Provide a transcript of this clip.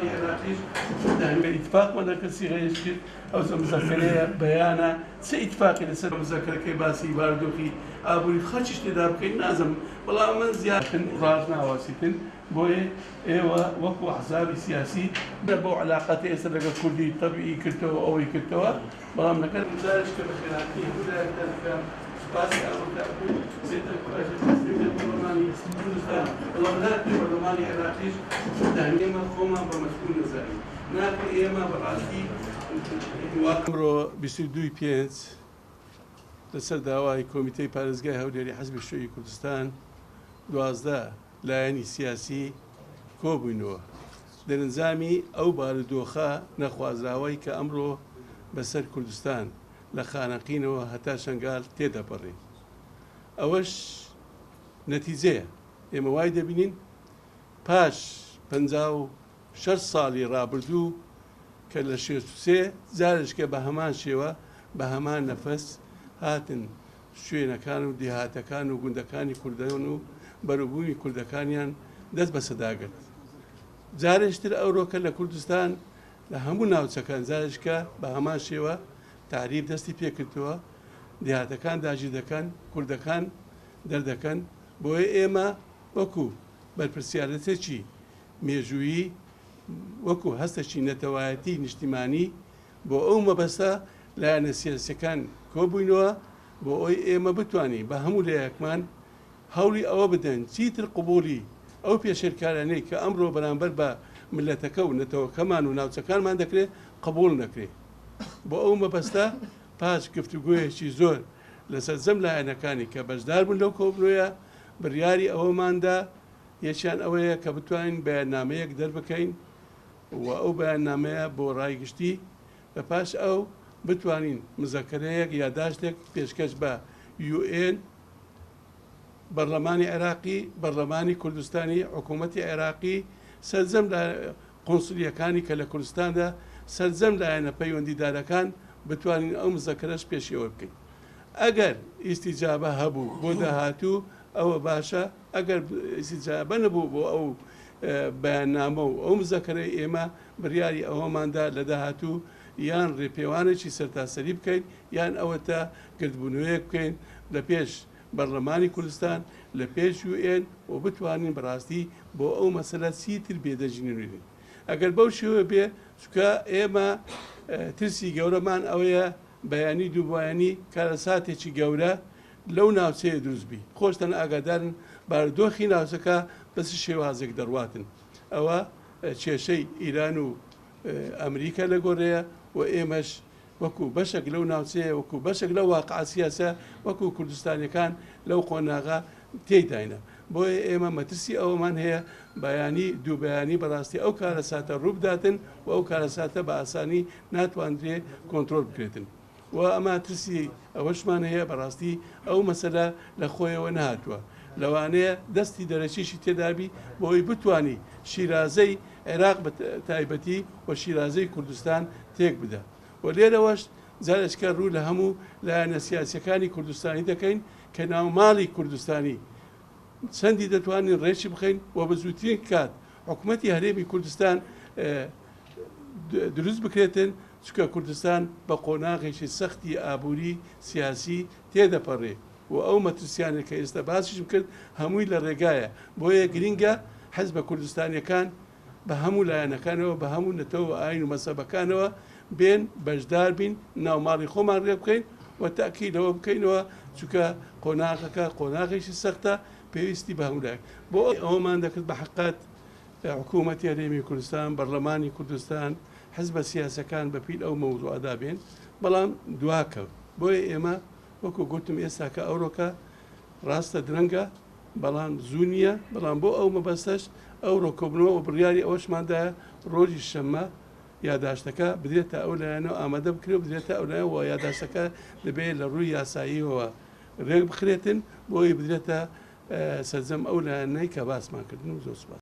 برلمانی عراقیش اتفاق مدەکە سیغەیەش کرد ئەو مزەکەرەیە بەیانە چه ئیتفاقی لەسەر مزەکەرەکەی باسی بارودۆخی ئابووری خەڵکیش تێدا بکەین نازم بەڵام من زیاترن ڕاز ناواسیتن بۆیە ئێوە وەکو حزابی سیاسی بۆ علاقەتی ئێستا لەگەڵ کوردی تەبیعی کردەوە ئەوەی کردەوە بەڵام لەگەڵ گزارش کە بە خێرایی هەموو باسی ئەوەکە بەڵام ناکرێ بەرلەمانی عێراقیش ئێمە خۆمان بە مەسئول نەزانین ناکرێ ئێمە بەڕاستی ئەمڕۆ 22/5 لەسەر داوای کۆمیتەی پارێزگای هەولێری حەزبی شۆی کوردستان 12 لایەنی سیاسی کۆبووینەوە دەرەنجامی ئەو بارودۆخە نەخوازراوەی کە ئەمڕۆ بەسەر کوردستان لە خانەقینەوە هەتا شەنگال تێدەپەڕێ ئەوەش نەتیجەیە ئێمە وای دەبینین پاش 56 ساڵی ڕابردوو کە لە 63 جارشکە بە هەمان شێوە بە هەمان نەفەس هاتن شوێنەکان و دیهاتەکان و گوندەکانی کوردەوەن و بەروبوومی کوردەکانیان دەست بە سەداگرت جارێشتر ئەوڕۆکە لە کوردستان لە هەموو ناوچەکان جارشکە بە هەمان شێوە تعریب دەستی پێکردەوە دیهاتەکان داژی دەکەن کوردەکان دەردەکەن بۆیە ئێمە وەکو بەرپرسیارەتێکی مێژوویی وەکو هەستێکی نەتەوایەتی نیشتیمانی بۆ ئەو مەبەستە لایەنە سیاسیەکان کۆبووینەوە بۆ ئەوی ئێمە بتوانین بە هەموو لایەکمان هەوڵی ئەوە بدەن چیتر قبولی ئەو پێشێرکارانەی کە ئەمڕۆ بەرامبەر بە ملەتەکە و نەتەوەکەمان و ناوچەکانمان دەکرێت قبول نەکرێت بۆ ئەو مەبەستە پاش گفتوگویەکی زۆر لەسەر جەم لایەنەکانی کە بەشدار بوون لەو کۆبنەوەیە بڕیاری ئەوەماندا یەکیان ئەوەیە کە بتوانین بەیاننامەیەک دەربکەین و ئەو بەیاننامەیە بۆ ڕایگشتی بە پاش ئەو بتوانین مزەکەرەیەک یا داشتێک پێشکەش بە UN بەرلەمانی عێراقی بەرلەمانی کوردستانی حکوومەتی عێراقی سەرجەم لە قۆنسولیەکانی کە لە کوردستاندا سەرجەم لایەنە پەیوەندیدارەکان بتوانین ئەو مزەکەرەش پێشەوە بکەین ئەگەر ئیستیجابە هەبوو بۆ داهاتوو ئەوە باشە ئەگەر ئیستیجابە نەبوو بۆ ئەو بەیاننامە و ئەو مزەکەرەی ئێمە بڕیاری ئەوەماندا لە داهاتوو یان ڕێپێوانێکی سەرتاسەری بکەین یان ئەوەتە گردبوونەوەیەک بکەین لە پێش بەرلەمانی کوردستان لە پێش UN و بتوانین بەڕاستی بۆ ئەو مەسەلە چیتر بێدەژینێنین ئەگەر بەو شێوە بێ چکە ئێمە ترسی گەورەمان ئەوەیە بەیانی دووبایانی کارەساتێکی گەورە لەو ناوچەیە دروستبی خۆشتەن ئاگادارن بارودۆخی ناوچەکە بەس شێوازێک دەڕواتن ئەوە کێشەی ئیران و ئەمریکا لە گۆڕەیە و ئێمەش وەکو بەشێک لەو ناوچەیە وەکو بەشێک لەو واقعە سیاسە وەکو کوردستانیەکان لەو قۆناغا تێداینە بۆیە ئێمە مەترسی ئەومان هەیە بەیانی دووبیانی بەڕاستی ئەو کارەساتە ڕووبداتن و ئەو کارەساتە بە ئاسانی ناتواندرێ کۆنتترۆل بکرێتن و ئەمە ترسی ئەوەشمان هەیە بەڕاستی ئەو مەسەلە لە خۆیەوە نهاتووە لەوانەیە دەستی دەرەچیشی تێدابی بۆی بتانی شیرازەی عێراق بە تایبەتی و شیرازەی کوردستان تێک بدە و لێرەوەش جارێککە ڕوو لە هەموو لایەنە سیاسەکانی کوردستانی دەکەین کە ناوماڵی کوردستانی چەندی دەتوانین ڕێکی بخەین و بە زووترین کات حکوومەتی هەرێمی کوردستان دروست بکرێتن چکە کوردستان بە قۆناغێکی سەختی ئابووری سیاسی تێدەپەڕێ و ئەو مەترسیانێک کە ئێستا باسیشم کرد هەمووی لە ڕێگایە بۆیە گرینگە حەزبە کوردستانیەکان بە هەموو لایەنەکانەوە بە هەموو نەتەوە ئاین و مەسەبەکانەوە بێن بەشدار بین ناوماڵی خۆمان ڕێ بکەین و تاکیدەوە بکەینەوە چونکە قۆناغەکە قۆناغێکی سەختە پێویستی بە هەمولایەک بۆ ئەومان دەکرد بە حقات حکوومەتی هەرێمی کوردستان بەرلەمانی کوردستان حزبە سیاسەکان بەپیل ئەو مەوضوعدا بێن بەڵام دواکەوت بۆیە ئێمە وەکو گوتم ئێستا کە ئەوڕۆکە ڕاستە درەنگە بەڵام زوو نییە بەڵام بۆ ئەو مەبەستەش ئەو ڕۆکۆبنەوە و بڕیاری ئەوەشماندایە ڕۆژی شەممە یاداشتەکە بدرێتە ئەو لایەنەوە ئامادە بکرێت بدرێتە ئەو لایەوە یاداشتەکە دەبێت لە ڕووی یاساییەوە ڕێک بخرێتن بۆی بدرێتە سەرجەم ئەو لایەنەی کە باسمان کردن و زۆر سوپاس